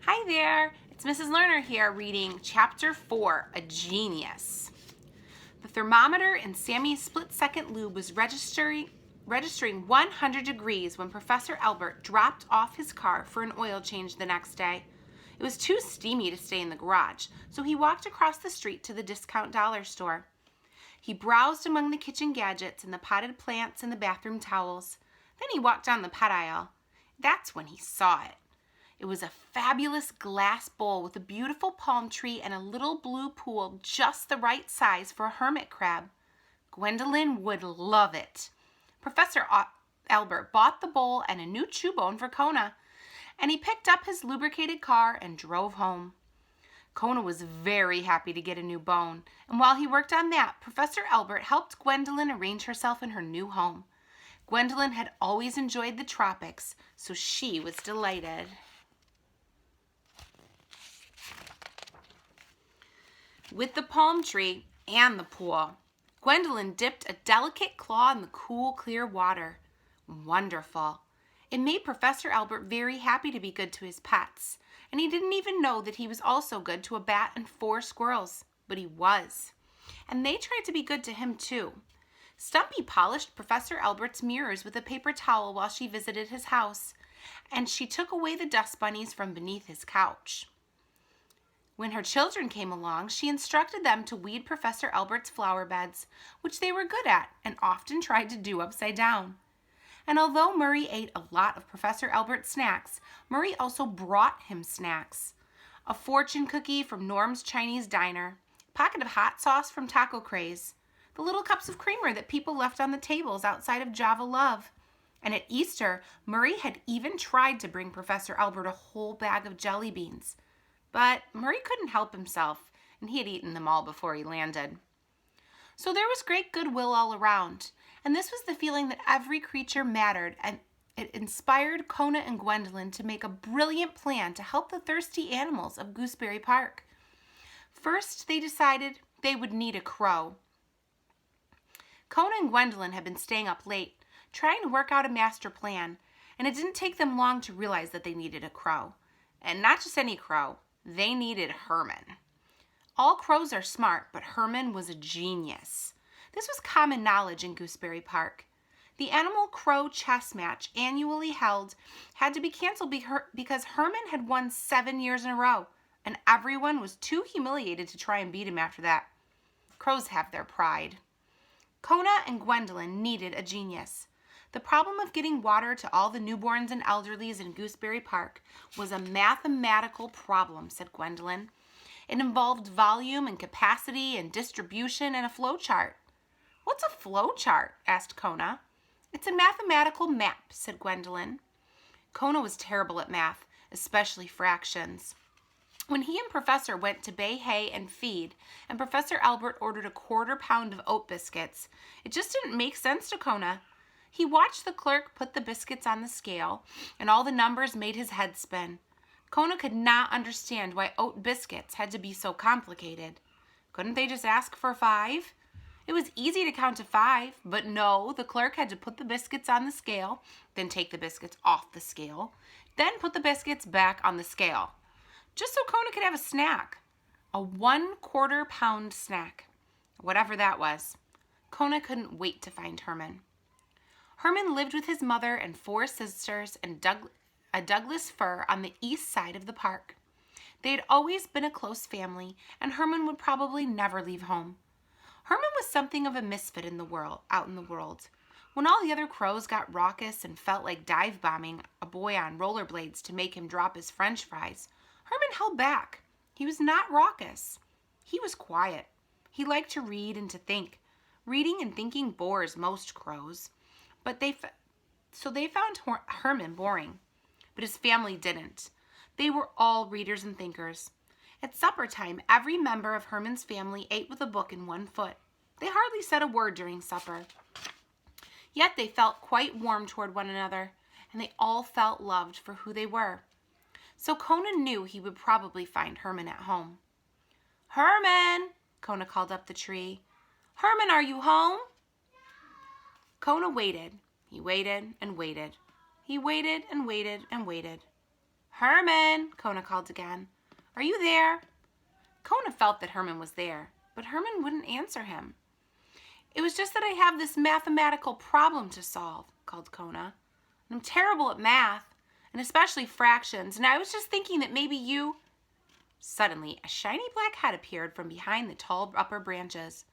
Hi there, it's Mrs. Lerner here reading Chapter 4, A Genius. The thermometer in Sammy's split-second lube was registering 100 degrees when Professor Albert dropped off his car for an oil change the next day. It was too steamy to stay in the garage, so he walked across the street to the discount dollar store. He browsed among the kitchen gadgets and the potted plants and the bathroom towels. Then he walked down the pet aisle. That's when he saw it. It was a fabulous glass bowl with a beautiful palm tree and a little blue pool just the right size for a hermit crab. Gwendolyn would love it. Professor Albert bought the bowl and a new chew bone for Kona, and he picked up his lubricated car and drove home. Kona was very happy to get a new bone, and while he worked on that, Professor Albert helped Gwendolyn arrange herself in her new home. Gwendolyn had always enjoyed the tropics, so she was delighted. With the palm tree and the pool, Gwendolyn dipped a delicate claw in the cool, clear water. Wonderful. It made Professor Albert very happy to be good to his pets, and he didn't even know that he was also good to a bat and 4 squirrels, but he was. And they tried to be good to him too. Stumpy polished Professor Albert's mirrors with a paper towel while she visited his house, and she took away the dust bunnies from beneath his couch. When her children came along, she instructed them to weed Professor Albert's flower beds, which they were good at and often tried to do upside down. And although Murray ate a lot of Professor Albert's snacks, Murray also brought him snacks. A fortune cookie from Norm's Chinese Diner, a pocket of hot sauce from Taco Craze, the little cups of creamer that people left on the tables outside of Java Love. And at Easter, Murray had even tried to bring Professor Albert a whole bag of jelly beans. But Murray couldn't help himself, and he had eaten them all before he landed. So there was great goodwill all around, and this was the feeling that every creature mattered, and it inspired Kona and Gwendolyn to make a brilliant plan to help the thirsty animals of Gooseberry Park. First, they decided they would need a crow. Kona and Gwendolyn had been staying up late, trying to work out a master plan, and it didn't take them long to realize that they needed a crow. And not just any crow. They needed Herman. All crows are smart, but Herman was a genius. This was common knowledge in Gooseberry Park. The animal crow chess match annually held had to be canceled because Herman had won 7 years in a row, and everyone was too humiliated to try and beat him after that. Crows have their pride. Kona and Gwendolyn needed a genius. The problem of getting water to all the newborns and elderlies in Gooseberry Park was a mathematical problem, said Gwendolyn. It involved volume and capacity and distribution and a flow chart. What's a flow chart? Asked Kona. It's a mathematical map, said Gwendolyn. Kona was terrible at math, especially fractions. When he and Professor went to bay hay and feed, and Professor Albert ordered a 1/4 pound of oat biscuits, it just didn't make sense to Kona. He watched the clerk put the biscuits on the scale, and all the numbers made his head spin. Kona could not understand why oat biscuits had to be so complicated. Couldn't they just ask for 5? It was easy to count to 5, but no, the clerk had to put the biscuits on the scale, then take the biscuits off the scale, then put the biscuits back on the scale, just so Kona could have a snack. A 1/4 pound snack, whatever that was. Kona couldn't wait to find Herman. Herman lived with his mother and 4 sisters and a Douglas fir on the east side of the park. They had always been a close family, and Herman would probably never leave home. Herman was something of a misfit out in the world. When all the other crows got raucous and felt like dive bombing a boy on rollerblades to make him drop his French fries, Herman held back. He was not raucous. He was quiet. He liked to read and to think. Reading and thinking bores most crows. But they found Herman boring. But his family didn't. They were all readers and thinkers. At supper time, every member of Herman's family ate with a book in one foot. They hardly said a word during supper. Yet they felt quite warm toward one another, and they all felt loved for who they were. So Kona knew he would probably find Herman at home. "Herman!" Kona called up the tree. "Herman, are you home?" Kona waited. He waited and waited. He waited and waited and waited. Herman, Kona called again. Are you there? Kona felt that Herman was there, but Herman wouldn't answer him. It was just that I have this mathematical problem to solve, called Kona. I'm terrible at math, and especially fractions, and I was just thinking that maybe you... Suddenly, a shiny black head appeared from behind the tall upper branches.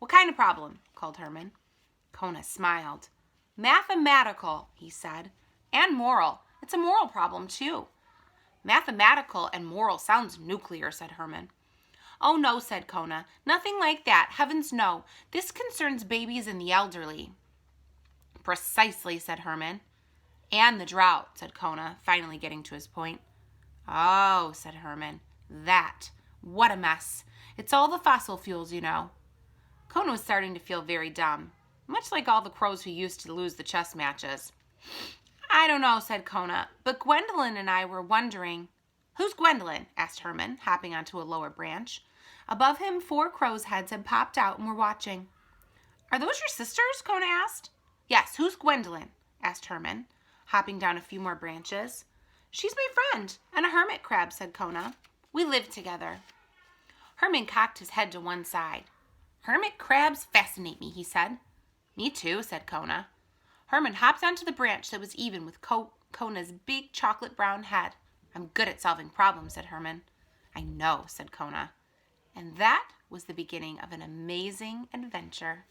What kind of problem? Called Herman. Kona smiled. Mathematical, he said, and moral. It's a moral problem, too. Mathematical and moral sounds nuclear, said Herman. Oh, no, said Kona. Nothing like that. Heavens, no. This concerns babies and the elderly. Precisely, said Herman. And the drought, said Kona, finally getting to his point. Oh, said Herman. That. What a mess. It's all the fossil fuels, you know. Kona was starting to feel very dumb, much like all the crows who used to lose the chess matches. I don't know, said Kona, but Gwendolyn and I were wondering. Who's Gwendolyn? Asked Herman, hopping onto a lower branch. Above him, 4 crows' heads had popped out and were watching. Are those your sisters? Kona asked. Yes, who's Gwendolyn? Asked Herman, hopping down a few more branches. She's my friend and a hermit crab, said Kona. We live together. Herman cocked his head to one side. Hermit crabs fascinate me, he said. Me too, said Kona. Herman hopped onto the branch that was even with Kona's big chocolate brown head. I'm good at solving problems, said Herman. I know, said Kona. And that was the beginning of an amazing adventure.